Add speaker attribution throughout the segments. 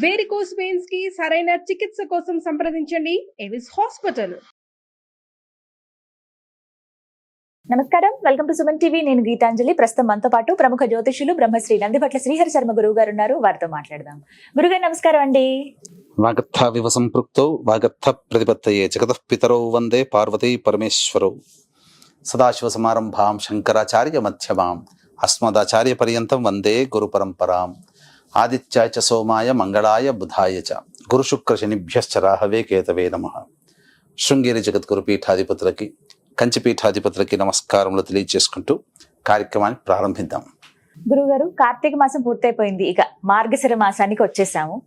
Speaker 1: Varicose veins కి సరైన చికిత్స కోసం సంప్రదించండి ఎవిస్ హాస్పిటల్.
Speaker 2: నమస్కారం, వెల్కమ్ టు సుమన్ టీవీ. నేను గీతాంజలి. ప్రస్తుతం మనతో పాటు ప్రముఖ జ్యోతిషులు బ్రహ్మశ్రీ నందిపట్ల శ్రీహరి శర్మ గురువు గారు ఉన్నారు. వారితో మాట్లాడదాం. గురుగారు నమస్కారం అండి.
Speaker 3: వాగర్థావివ సంపృక్తౌ వాగర్థ ప్రతిపత్తయే జగతః పితరౌ వందే పార్వతీ పరమేశ్వరౌ. సదాశివ సమారంభాం శంకరాచార్య మధ్యమాం అస్మదాచార్య పర్యంతం వందే గురు పరంపరాం. ఆదిత్యాయ చ సోమాయ మంగళాయ బుధాయ చ గురు శుక్ర శనిభ్యశ్చ రాహవే కేతవే నమః. శృంగేరి జగద్గురు పీఠాధిపతులకి, కంచి పీఠాధిపతులకి నమస్కారములు తెలియజేసుకుంటూ కార్యక్రమాన్ని ప్రారంభిద్దాం.
Speaker 2: గురుగారు, కార్తీక మాసం పూర్తయిపోయింది, ఇక మార్గశిర మాసానికి వచ్చేసాము.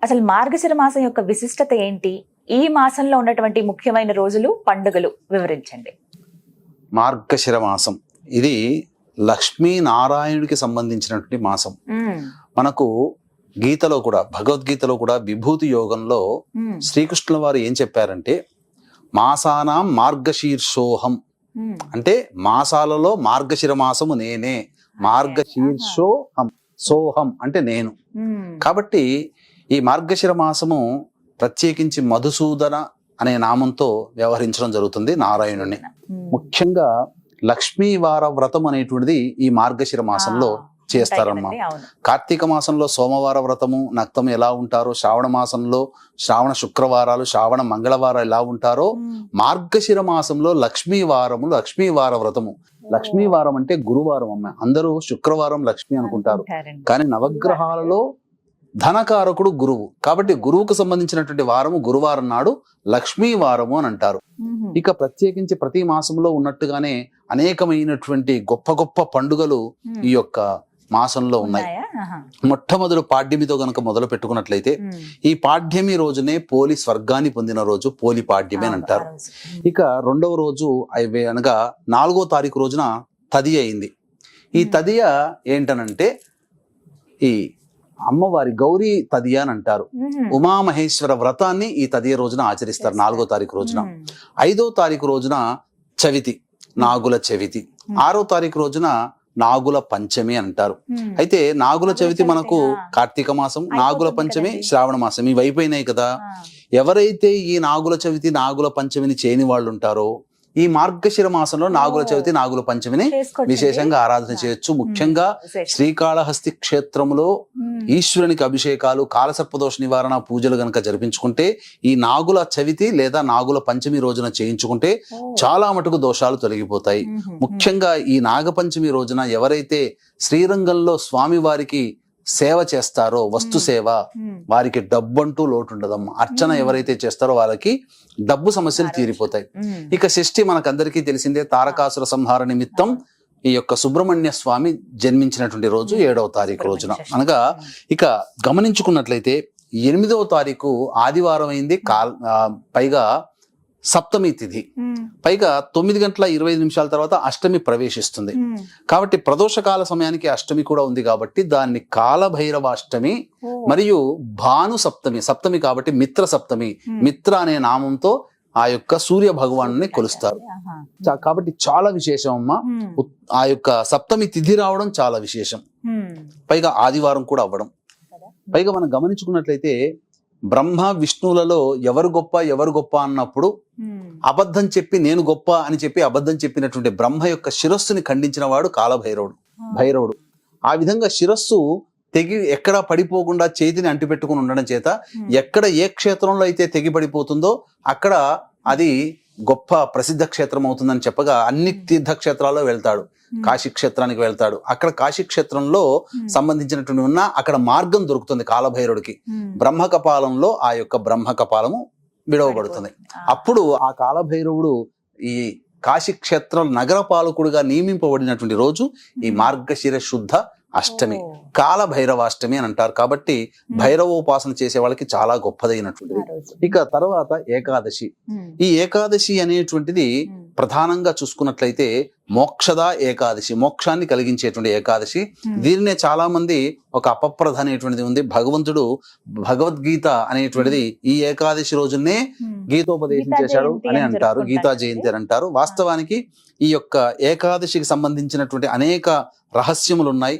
Speaker 2: అసలు మార్గశిర మాసం యొక్క విశిష్టత ఏంటి? ఈ మాసంలో ఉన్నటువంటి ముఖ్యమైన రోజులు, పండుగలు వివరించండి.
Speaker 3: మార్గశిర మాసం ఇది లక్ష్మీనారాయణుడికి సంబంధించినటువంటి మాసం. మనకు గీతలో కూడా, భగవద్గీతలో కూడా విభూతి యోగంలో శ్రీకృష్ణుల వారు ఏం చెప్పారంటే, మాసానాం మార్గశీర్షోహం అంటే మాసాలలో మార్గశిర మాసము నేనే. మార్గశీర్షోహం, సోహం అంటే నేను. కాబట్టి ఈ మార్గశిర మాసము ప్రత్యేకించి మధుసూదన అనే నామంతో వ్యవహరించడం జరుగుతుంది నారాయణుని. ముఖ్యంగా లక్ష్మీవార వ్రతం అనేటువంటిది ఈ మార్గశిర మాసంలో చేస్తారమ్మా. కార్తీక మాసంలో సోమవార వ్రతము, నక్తము ఎలా ఉంటారో, శ్రావణ మాసంలో శ్రావణ శుక్రవారాలు, శ్రావణ మంగళవారాలు ఎలా ఉంటారో, మార్గశిర మాసంలో లక్ష్మీవారము, లక్ష్మీవార వ్రతము. లక్ష్మీవారం అంటే గురువారం అమ్మ. అందరూ శుక్రవారం లక్ష్మి అనుకుంటారు, కానీ నవగ్రహాలలో ధనకారకుడు గురువు. కాబట్టి గురువుకు సంబంధించినటువంటి వారము గురువారం నాడు లక్ష్మీవారము అని అంటారు. ఇక ప్రత్యేకించి ప్రతి మాసంలో ఉన్నట్టుగానే అనేకమైనటువంటి గొప్ప గొప్ప పండుగలు ఈ యొక్క మాసంలో ఉన్నాయి. మొట్టమొదటి పాడ్యమితో గనక మొదలు పెట్టుకున్నట్లయితే, ఈ పాడ్యమి రోజునే పోలి స్వర్గాన్ని పొందిన రోజు పోలి పాడ్యమి అని అంటారు. ఇక రెండవ రోజు అనగా 4వ తారీఖు రోజున తదియ అయింది. ఈ తదియ ఏంటనంటే ఈ అమ్మవారి గౌరీ తదియ అని అంటారు. ఉమామహేశ్వర వ్రతాన్ని ఈ తదియ రోజున ఆచరిస్తారు 4వ తారీఖు రోజున. 5వ తారీఖు రోజున చవితి, నాగుల చవితి. 6వ తారీఖు రోజున నాగుల పంచమి అంటారు. అయితే నాగుల చవితి మనకు కార్తీక మాసం, నాగుల పంచమి శ్రావణ మాసం, ఇవి అయిపోయినాయి కదా. ఎవరైతే ఈ నాగుల చవితి, నాగుల పంచమిని చేయని వాళ్ళు ఉంటారో, ఈ మార్గశిర మాసంలో నాగుల చవితి, నాగుల పంచమిని విశేషంగా ఆరాధన చేయొచ్చు. ముఖ్యంగా శ్రీకాళహస్తి క్షేత్రంలో ఈశ్వరునికి అభిషేకాలు, కాలసర్పదోష నివారణ పూజలు గనక జరిపించుకుంటే, ఈ నాగుల చవితి లేదా నాగుల పంచమి రోజున చేయించుకుంటే చాలా మటుకు దోషాలు తొలగిపోతాయి. ముఖ్యంగా ఈ నాగపంచమి రోజున ఎవరైతే శ్రీరంగంలో స్వామి వారికి సేవ చేస్తారో, వస్తు సేవ, వారికి డబ్బు అంటూ లోటు ఉండదమ్మా. అర్చన ఎవరైతే చేస్తారో వాళ్ళకి డబ్బు సమస్యలు తీరిపోతాయి. ఇక షష్ఠి మనకందరికీ తెలిసిందే. తారకాసుర సంహార నిమిత్తం ఈ యొక్క సుబ్రహ్మణ్య స్వామి జన్మించినటువంటి రోజు 7వ తారీఖు రోజున. అనగా ఇక గమనించుకున్నట్లయితే 8వ తారీఖు ఆదివారం అయింది. పైగా సప్తమి తిథి, పైగా 9:25 తర్వాత అష్టమి ప్రవేశిస్తుంది. కాబట్టి ప్రదోషకాల సమయానికి అష్టమి కూడా ఉంది కాబట్టి దాన్ని కాలభైరవాష్టమి మరియు భాను సప్తమి, సప్తమి కాబట్టి మిత్ర సప్తమి, మిత్ర అనే నామంతో ఆ యొక్క సూర్య భగవాను కొలుస్తారు. కాబట్టి చాలా విశేషం అమ్మా. ఆ యొక్క సప్తమి తిథి రావడం చాలా విశేషం, పైగా ఆదివారం కూడా అవ్వడం. పైగా మనం గమనించుకున్నట్లయితే బ్రహ్మ విష్ణువులలో ఎవరు గొప్ప ఎవరు గొప్ప అన్నప్పుడు అబద్ధం చెప్పి నేను గొప్ప అని చెప్పి అబద్ధం చెప్పినటువంటి బ్రహ్మ యొక్క శిరస్సుని ఖండించిన వాడు భైరవుడు. ఆ విధంగా శిరస్సు తెగి ఎక్కడా పడిపోకుండా చేతిని అంటిపెట్టుకుని ఉండడం చేత ఎక్కడ ఏ క్షేత్రంలో అయితే తెగి పడిపోతుందో అక్కడ అది గొప్ప ప్రసిద్ధ క్షేత్రం అవుతుందని చెప్పగా అన్ని తీర్థక్షేత్రాల్లో వెళ్తాడు. కాశీ క్షేత్రానికి వెళ్తాడు. అక్కడ కాశీ క్షేత్రంలో సంబంధించినటువంటి ఉన్న అక్కడ మార్గం దొరుకుతుంది కాలభైరవుడికి. బ్రహ్మకపాలంలో ఆ యొక్క బ్రహ్మకపాలము విడవబడుతుంది. అప్పుడు ఆ కాలభైరవుడు ఈ కాశీ క్షేత్రం నగర పాలకుడుగా నియమింపబడినటువంటి రోజు ఈ మార్గశిర శుద్ధ అష్టమి, కాలభైరవాష్టమి అని అంటారు. కాబట్టి భైరవోపాసన చేసే వాళ్ళకి చాలా గొప్పదైనటువంటిది. ఇక తర్వాత ఏకాదశి. ఈ ఏకాదశి అనేటువంటిది ప్రధానంగా చూసుకున్నట్లయితే మోక్షద ఏకాదశి, మోక్షాన్ని కలిగించేటువంటి ఏకాదశి. దీనినే చాలా మంది ఒక అపప్రధ అనేటువంటిది ఉంది. భగవంతుడు భగవద్గీత అనేటువంటిది ఈ ఏకాదశి రోజునే గీతోపదేశం చేశాడు అని అంటారు, గీతా జయంతి అని అంటారు. వాస్తవానికి ఈ యొక్క ఏకాదశికి సంబంధించినటువంటి అనేక రహస్యములు ఉన్నాయి.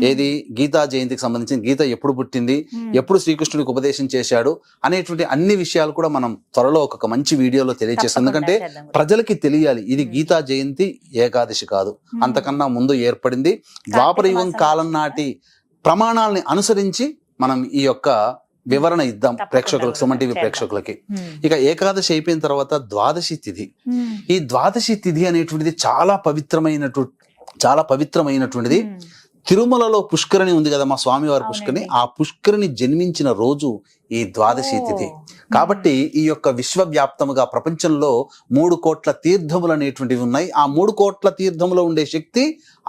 Speaker 3: ఏది గీతా జయంతికి సంబంధించిన గీత ఎప్పుడు పుట్టింది, ఎప్పుడు శ్రీకృష్ణుడికి ఉపదేశం చేశాడు అనేటువంటి అన్ని విషయాలు కూడా మనం త్వరలో ఒక మంచి వీడియోలో తెలియజేస్తాం. ఎందుకంటే ప్రజలకి తెలియాలి ఇది గీతా జయంతి ఏకాదశి కాదు, అంతకన్నా ముందు ఏర్పడింది. ద్వాపర యుగం కాలం నాటి ప్రమాణాలని అనుసరించి మనం ఈ యొక్క వివరణ ఇద్దాం ప్రేక్షకులకు, సుమన్ టీవీ ప్రేక్షకులకి. ఇక ఏకాదశి అయిపోయిన తర్వాత ద్వాదశి తిథి. ఈ ద్వాదశి తిథి అనేటువంటిది చాలా పవిత్రమైనటువంటిది. తిరుమలలో పుష్కరిణి ఉంది కదా, మా స్వామివారి పుష్కరిణి, ఆ పుష్కరిణి జన్మించిన రోజు ఈ ద్వాదశి తిథి. కాబట్టి ఈ యొక్క విశ్వవ్యాప్తముగా ప్రపంచంలో 3 కోట్ల తీర్థములు అనేటువంటివి ఉన్నాయి. ఆ 3 కోట్ల తీర్థములో ఉండే శక్తి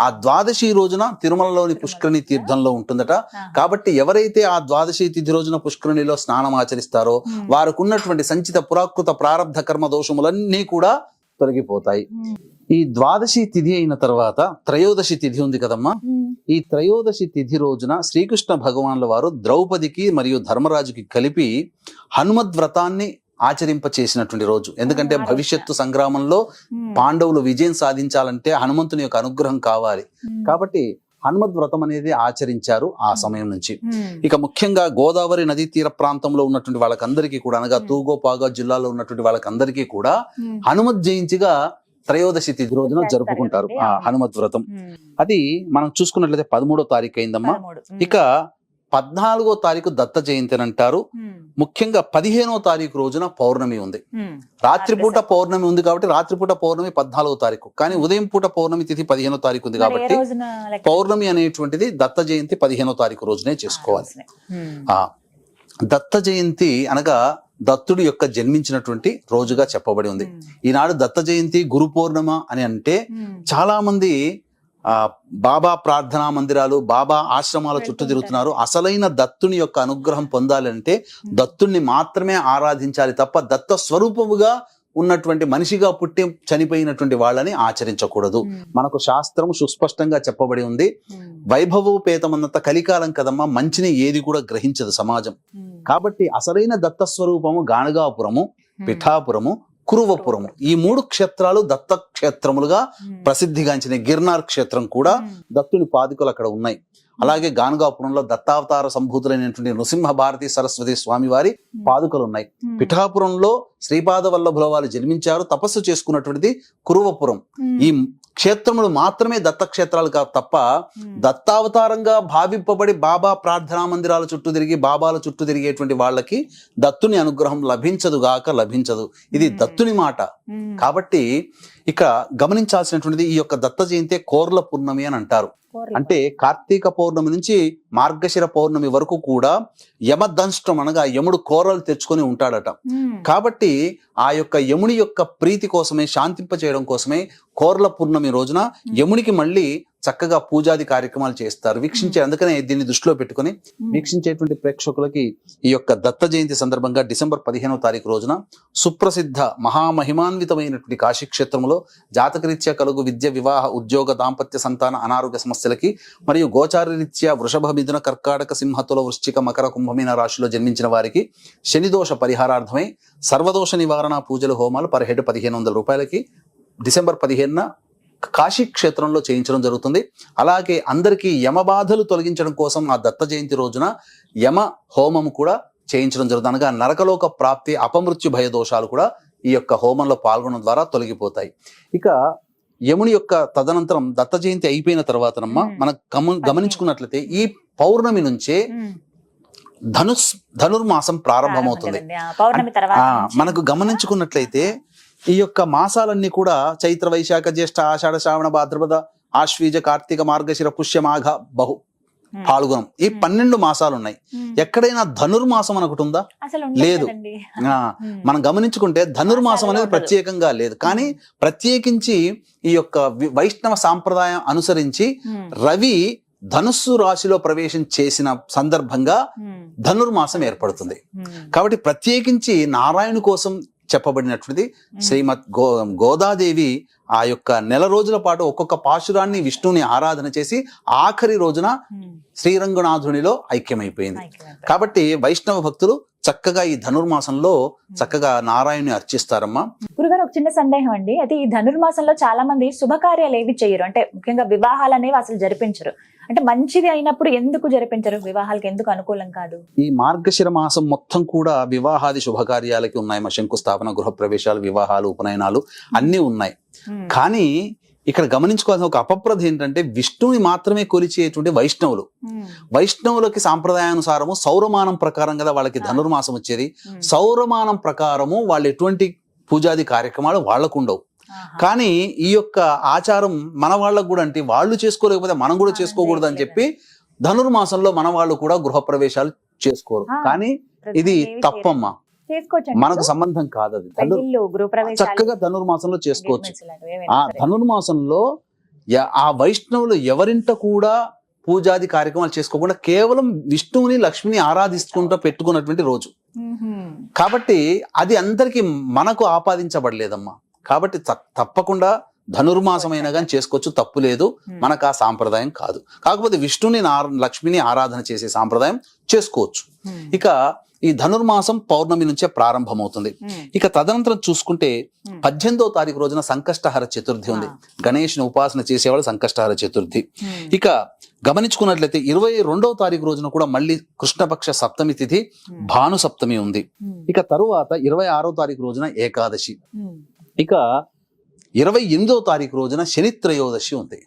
Speaker 3: ఆ ద్వాదశి రోజున తిరుమలలోని పుష్కరిణి తీర్థంలో ఉంటుందట. కాబట్టి ఎవరైతే ఆ ద్వాదశి తిథి రోజున పుష్కరిణిలో స్నానం ఆచరిస్తారో వారికి ఉన్నటువంటి సంచిత పురాకృత ప్రారబ్ధ కర్మ దోషములన్నీ కూడా తొలగిపోతాయి. ఈ ద్వాదశి తిథి అయిన తర్వాత త్రయోదశి తిథి ఉంది కదమ్మా. ఈ త్రయోదశి తిథి రోజున శ్రీకృష్ణ భగవాన్ల వారు ద్రౌపదికి మరియు ధర్మరాజుకి కలిపి హనుమద్వ్రతాన్ని ఆచరింప చేసినటువంటి రోజు. ఎందుకంటే భవిష్యత్తు సంగ్రామంలో పాండవులు విజయం సాధించాలంటే హనుమంతుని యొక్క అనుగ్రహం కావాలి. కాబట్టి హనుమద్వ్రతం అనేది ఆచరించారు ఆ సమయం నుంచి. ఇక ముఖ్యంగా గోదావరి నదీ తీర ప్రాంతంలో ఉన్నటువంటి వాళ్ళకందరికీ కూడా, అనగా తూగోపాగా జిల్లాలో ఉన్నటువంటి వాళ్ళకందరికీ కూడా హనుమత్ జయంతిగా త్రయోదశి తిథి రోజున జరుపుకుంటారు ఆ హనుమత్ వ్రతం. అది మనం చూసుకున్నట్లయితే 13వ తారీఖు అయిందమ్మా. ఇక 14వ తారీఖు దత్త జయంతి అని అంటారు. ముఖ్యంగా 15వ తారీఖు రోజున పౌర్ణమి ఉంది. రాత్రిపూట పౌర్ణమి ఉంది కాబట్టి రాత్రిపూట పౌర్ణమి 14వ తారీఖు, కానీ ఉదయం పూట పౌర్ణమి తిథి 15వ తారీఖు ఉంది కాబట్టి పౌర్ణమి అనేటువంటిది దత్త జయంతి 15వ తారీఖు రోజునే చేసుకోవాలి. దత్త జయంతి అనగా దత్తుడి యొక్క జన్మించినటువంటి రోజుగా చెప్పబడి ఉంది. ఈనాడు దత్త జయంతి, గురు పౌర్ణమ అని అంటే చాలా మంది బాబా ప్రార్థనా మందిరాలు, బాబా ఆశ్రమాల చుట్టూ తిరుగుతున్నారు. అసలైన దత్తుని యొక్క అనుగ్రహం పొందాలంటే దత్తుణ్ణి మాత్రమే ఆరాధించాలి తప్ప దత్త స్వరూపముగా ఉన్నటువంటి మనిషిగా పుట్టి చనిపోయినటువంటి వాళ్ళని ఆచరించకూడదు. మనకు శాస్త్రం సుస్పష్టంగా చెప్పబడి ఉంది. వైభవోపేతమన్నంత కలికాలం కదమ్మా, మంచిని ఏది కూడా గ్రహించదు సమాజం. కాబట్టి అసలైన దత్త స్వరూపము గాణగాపురము, పిఠాపురము, కురువపురము, ఈ 3 క్షేత్రాలు దత్త క్షేత్రములుగా ప్రసిద్ధిగాంచిన. గిర్నార్ క్షేత్రం కూడా దత్తుని పాదుకలు అక్కడ ఉన్నాయి. అలాగే గాణగాపురంలో దత్తావతార సంభూతులైనటువంటి నృసింహ భారతి సరస్వతి స్వామి వారి పాదుకలు ఉన్నాయి. పిఠాపురంలో శ్రీపాద వల్లభుల వారు జన్మించారు, తపస్సు చేసుకున్నటువంటిది కురువపురం. ఈ క్షేత్రములు మాత్రమే దత్త క్షేత్రాలు కాదు తప్ప దత్తావతారంగా భావింపబడి బాబా ప్రార్థనా మందిరాల చుట్టూ తిరిగి బాబాల చుట్టూ తిరిగేటువంటి వాళ్ళకి దత్తుని అనుగ్రహం లభించదు. ఇది దత్తుని మాట. కాబట్టి ఇక గమనించాల్సినటువంటిది ఈ యొక్క దత్త జయంతి కోర్ల పూర్ణమి అని అంటారు. అంటే కార్తీక పౌర్ణమి నుంచి మార్గశిర పౌర్ణమి వరకు కూడా యమదంష్టం అనగా యముడు కోరలు తెచ్చుకొని ఉంటాడట. కాబట్టి ఆ యొక్క యముని యొక్క ప్రీతి కోసమే, శాంతింప చేయడం కోసమే కోర్ల పూర్ణమి రోజున యమునికి మళ్ళీ చక్కగా పూజాది కార్యక్రమాలు చేస్తారు. అందుకనే దీన్ని దృష్టిలో పెట్టుకుని వీక్షించేటువంటి ప్రేక్షకులకి ఈ యొక్క దత్త జయంతి సందర్భంగా డిసెంబర్ 15వ తారీఖు రోజున సుప్రసిద్ధ మహామహిమాన్వితమైనటువంటి కాశీక్షేత్రంలో జాతకరీత్యా కలుగు విద్య, వివాహ, ఉద్యోగ, దాంపత్య, సంతాన, అనారోగ్య సమస్యలకి మరియు గోచారరీత్యా వృషభ, మిథున, కర్కాటక, సింహతుల, వృశ్చిక, మకర, కుంభమీన రాశిలో జన్మించిన వారికి శనిదోష పరిహారార్థమై సర్వదోష నివారణ పూజలు, హోమాలు పర్ హెడ్ 1500 రూపాయలకి డిసెంబర్ 15న కాశీ క్షేత్రంలో చేయించడం జరుగుతుంది. అలాగే అందరికీ యమబాధలు తొలగించడం కోసం ఆ దత్త జయంతి రోజున యమ హోమం కూడా చేయించడం జరుగుతుంది. అనగా నరకలోక ప్రాప్తి, అపమృత్యు భయ దోషాలు కూడా ఈ యొక్క హోమంలో పాల్గొనడం ద్వారా తొలగిపోతాయి. ఇక యముని యొక్క తదనంతరం దత్త జయంతి అయిపోయిన తర్వాతనమ్మా మనం గమనించుకున్నట్లయితే ఈ పౌర్ణమి నుంచే ధనుర్మాసం ప్రారంభమవుతుంది. మనకు గమనించుకున్నట్లయితే ఈ యొక్క మాసాలన్నీ కూడా చైత్ర, వైశాఖ, జ్యేష్ఠ, ఆషాఢ, శ్రావణ, భాద్రపద, ఆశ్వీజ, కార్తీక, మార్గశిర, పుష్య, మాఘ, బహు, పాల్గొనం, ఈ 12 మాసాలు ఉన్నాయి. ఎక్కడైనా ధనుర్మాసం అని ఒకటి ఉందా? లేదు. మనం గమనించుకుంటే ధనుర్మాసం అనేది ప్రత్యేకంగా లేదు. కానీ ప్రత్యేకించి ఈ యొక్క వైష్ణవ సాంప్రదాయం అనుసరించి రవి ధనుస్సు రాశిలో ప్రవేశం చేసిన సందర్భంగా ధనుర్మాసం ఏర్పడుతుంది. కాబట్టి ప్రత్యేకించి నారాయణు కోసం చెప్పబడినటువంటిది శ్రీమద్ గోదాదేవి ఆ యొక్క నెల రోజుల పాటు ఒక్కొక్క పాశురాన్ని విష్ణువుని ఆరాధన చేసి ఆఖరి రోజున శ్రీరంగనాథునిలో ఐక్యమైపోయింది. కాబట్టి వైష్ణవ భక్తులు చక్కగా ఈ ధనుర్మాసంలో చక్కగా నారాయణుని అర్చిస్తారమ్మా.
Speaker 2: గురుగారు, ఒక చిన్న సందేహం అండి. అయితే ఈ ధనుర్మాసంలో చాలా మంది శుభకార్యాలు ఏవి చేయరు, అంటే ముఖ్యంగా వివాహాలు అనేవి అసలు జరిపించరు. అంటే మంచిది అయినప్పుడు ఎందుకు జరిపించరు? వివాహాలకు ఎందుకు అనుకూలం కాదు?
Speaker 3: ఈ మార్గశిర మాసం మొత్తం కూడా వివాహాది శుభకార్యాలకి ఉన్నాయి. మా శంకుస్థాపన, గృహప్రవేశాలు, వివాహాలు, ఉపనయనాలు అన్నీ ఉన్నాయి. కానీ ఇక్కడ గమనించుకోవాల్సిన ఒక అపప్రద ఏంటంటే విష్ణువుని మాత్రమే కొలిచేటువంటి వైష్ణవులకి సాంప్రదాయానుసారము సౌరమానం ప్రకారం కదా వాళ్ళకి ధనుర్మాసం వచ్చేది. సౌరమానం ప్రకారము వాళ్ళు ఎటువంటి పూజాది కార్యక్రమాలు వాళ్ళకు ఉండవు. కానీ ఈ యొక్క ఆచారం మన వాళ్ళకు కూడా, అంటే వాళ్ళు చేసుకోలేకపోతే మనం కూడా చేసుకోకూడదు అని చెప్పి ధనుర్మాసంలో మన వాళ్ళు కూడా గృహప్రవేశాలు చేసుకోరు. కానీ ఇది తప్పమ్మా, మనకు సంబంధం కాదు. అది చక్కగా ధనుర్మాసంలో చేసుకోవచ్చు. ఆ ధనుర్మాసంలో ఆ వైష్ణవులు ఎవరింట కూడా పూజాది కార్యక్రమాలు చేసుకోకుండా కేవలం విష్ణువుని, లక్ష్మిని ఆరాధిస్తుంటూ పెట్టుకున్నటువంటి రోజు కాబట్టి అది అందరికి మనకు ఆపాదించబడలేదమ్మా. కాబట్టి తప్పకుండా ధనుర్మాసమైనా కానీ చేసుకోవచ్చు, తప్పు లేదు. మనకు ఆ సాంప్రదాయం కాదు. కాకపోతే విష్ణుని, లక్ష్మిని ఆరాధన చేసే సాంప్రదాయం చేసుకోవచ్చు. ఇక ఈ ధనుర్మాసం పౌర్ణమి నుంచే ప్రారంభమవుతుంది. ఇక తదనంతరం చూసుకుంటే 18వ తారీఖు రోజున సంకష్టహర చతుర్థి ఉంది. గణేష్ని ఉపాసన చేసేవాళ్ళు సంకష్టహర చతుర్థి. ఇక గమనించుకున్నట్లయితే 22వ తారీఖు రోజున కూడా మళ్ళీ కృష్ణపక్ష సప్తమి తిథి భాను సప్తమి ఉంది. ఇక తరువాత 26వ తారీఖు రోజున ఏకాదశి. ఇక 28వ తారీఖు రోజున శని త్రయోదశి ఉంది.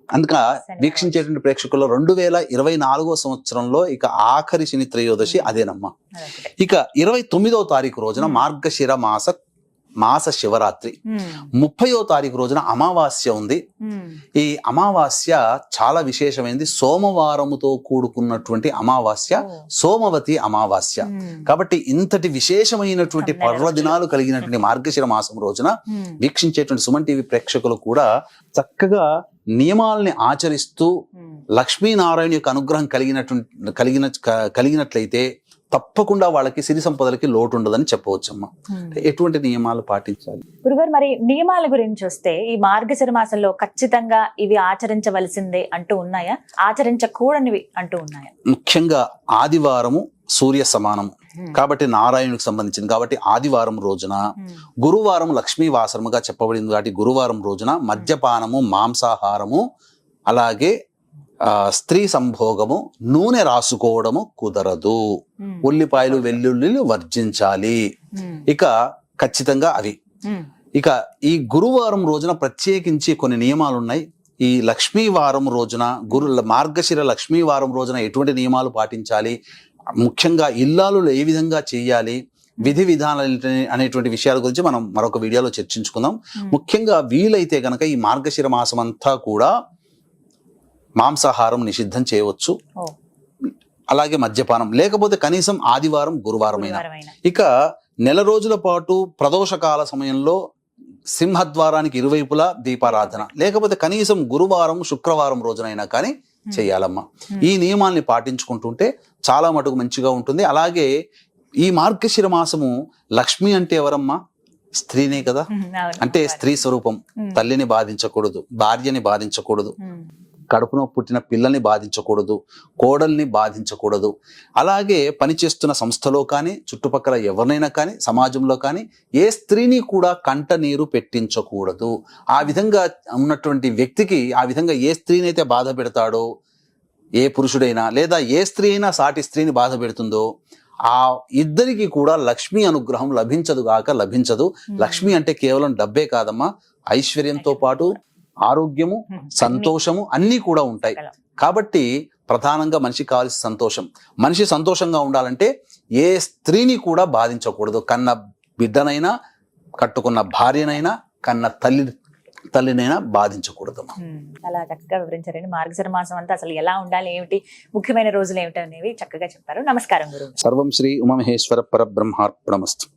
Speaker 3: అందుక వీక్షించేటువంటి ప్రేక్షకుల్లో 2024వ సంవత్సరంలో ఇక ఆఖరి శని త్రయోదశి అదేనమ్మా. ఇక 29వ తారీఖు రోజున మార్గశిర మాస శివరాత్రి. 30వ తారీఖు రోజున అమావాస్య ఉంది. ఈ అమావాస్య చాలా విశేషమైనది. సోమవారముతో కూడుకున్నటువంటి అమావాస్య, సోమవతి అమావాస్య. కాబట్టి ఇంతటి విశేషమైనటువంటి పర్వదినాలు కలిగినటువంటి మార్గశిర మాసం రోజున వీక్షించేటువంటి సుమన్ టీవీ ప్రేక్షకులు కూడా చక్కగా నియమాలని ఆచరిస్తూ లక్ష్మీనారాయణ యొక్క అనుగ్రహం కలిగినట్లయితే తప్పకుండా వాళ్ళకి సిరి సంపదలకి లోటు ఉండదని చెప్పవచ్చమ్మా. ఎటువంటి నియమాలు పాటించాలి
Speaker 2: గురుగారు? మరి నియమాల గురించి వస్తే ఈ మార్గశిర మాసంలో ఖచ్చితంగా ఇవి ఆచరించవలసిందే అంటూ ఉన్నాయా, ఆచరించకూడనివి అంటూ ఉన్నాయా?
Speaker 3: ముఖ్యంగా ఆదివారము సూర్య సమానము కాబట్టి నారాయణుడికి సంబంధించింది కాబట్టి ఆదివారం రోజున, గురువారం లక్ష్మీ వాసరముగా చెప్పబడింది కాబట్టి గురువారం రోజున మద్యపానము, మాంసాహారము, అలాగే స్త్రీ సంభోగము, నూనె రాసుకోవడము కుదరదు. ఉల్లిపాయలు, వెల్లుల్లిలు వర్జించాలి. ఇక ఖచ్చితంగా అవి. ఇక ఈ గురువారం రోజున ప్రత్యేకించి కొన్ని నియమాలు ఉన్నాయి. ఈ లక్ష్మీవారం రోజున, మార్గశిర లక్ష్మీవారం రోజున ఎటువంటి నియమాలు పాటించాలి, ముఖ్యంగా ఇల్లాలు ఏ విధంగా చేయాలి, విధి విధానాలు అనేటువంటి విషయాల గురించి మనం మరొక వీడియోలో చర్చించుకుందాం. ముఖ్యంగా వీలైతే గనక ఈ మార్గశిర మాసం అంతా కూడా మాంసాహారం నిషిద్ధం చేయవచ్చు, అలాగే మద్యపానం, లేకపోతే కనీసం ఆదివారం, గురువారమైనా. ఇక నెల రోజుల పాటు ప్రదోషకాల సమయంలో సింహద్వారానికి ఇరువైపులా దీపారాధన, లేకపోతే కనీసం గురువారం, శుక్రవారం రోజునైనా కానీ చేయాలమ్మా. ఈ నియమాల్ని పాటించుకుంటుంటే చాలా మటుకు మంచిగా ఉంటుంది. అలాగే ఈ మార్గశిర మాసము లక్ష్మి అంటే ఎవరమ్మా? స్త్రీనే కదా. అంటే స్త్రీ స్వరూపం. తల్లిని బాధించకూడదు, భార్యని బాధించకూడదు, కడుపులో పుట్టిన పిల్లల్ని బాధించకూడదు, కోడల్ని బాధించకూడదు. అలాగే పనిచేస్తున్న సంస్థలో కానీ, చుట్టుపక్కల ఎవరినైనా కానీ, సమాజంలో కానీ ఏ స్త్రీని కూడా కంట నీరు పెట్టించకూడదు. ఆ విధంగా ఉన్నటువంటి వ్యక్తికి, ఆ విధంగా ఏ స్త్రీని అయితే బాధ పెడతాడో, ఏ పురుషుడైనా లేదా ఏ స్త్రీ అయినా సాటి స్త్రీని బాధ పెడుతుందో ఆ ఇద్దరికి కూడా లక్ష్మీ అనుగ్రహం లభించదు. లక్ష్మి అంటే కేవలం డబ్బే కాదమ్మా, ఐశ్వర్యంతో పాటు ఆరోగ్యము, సంతోషము అన్నీ కూడా ఉంటాయి. కాబట్టి ప్రధానంగా మనిషికి కావాల్సిన సంతోషం. మనిషి సంతోషంగా ఉండాలంటే ఏ స్త్రీని కూడా బాధించకూడదు. కన్న బిడ్డనైనా, కట్టుకున్న భార్యనైనా, కన్న తల్లినైనా బాధించకూడదు.
Speaker 2: చాలా చక్కగా వివరించారండి. మార్గశిర మాసం అంతా అసలు ఎలా ఉండాలి, ఏమిటి ముఖ్యమైన రోజులు ఏమిటి అనేవి చక్కగా చెప్పారు. నమస్కారం గురువు.
Speaker 3: సర్వం శ్రీ ఉమామహేశ్వర పరబ్రహ్మార్పణమస్తు.